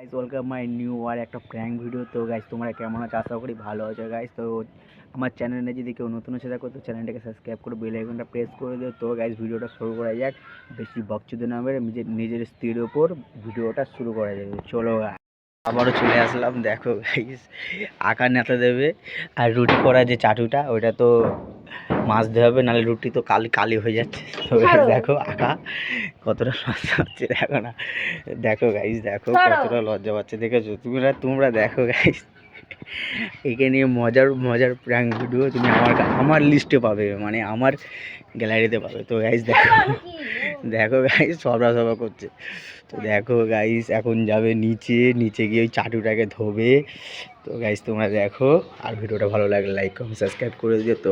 Guys welcome my new আর একটা prank video. তো guys তোমরা কেমন আছো? আশা করি ভালো আছো গাইস। তো আমার চ্যানেলে যদি কেউ নতুন এসে থাকো তো চ্যানেলটাকে সাবস্ক্রাইব করে বেল আইকনটা প্রেস করে দিও। তো গাইস ভিডিওটা শুরু করা যাক, বেশি বকচুদে না মেরে নিজের স্ত্রীর ওপর ভিডিওটা শুরু করা যাবে। চলো গাইস, আবারও চলে আসলাম। দেখো গাইস, আঁকা নেতা দেবে আর রুটি করা যে চাটুটা ওইটা তো মাজতে হবে, নাহলে রুটি তো কালি কালি হয়ে যাচ্ছে। তো গাইস দেখো আঁকা কতটা লজ্জা হচ্ছে, দেখো না, দেখো গাইস, দেখো কতটা লজ্জা পাচ্ছে, দেখেছো তোমরা দেখো গাইস। একে নিয়ে মজার মজার প্র্যাঙ্ক ভিডিও তুমি আমার লিস্টে পাবে, মানে আমার গ্যালারিতে পাবে। তো গাইস দেখো, দেখো গাইস সবরা সবা করছে। তো দেখো গাইস এখন যাবে নিচে গিয়ে ওই চাটুটাকে ধোবে। তো গাইস তোমরা দেখো, আর ভিডিওটা ভালো লাগলে লাইক কমেন্ট সাবস্ক্রাইব করে দিও। তো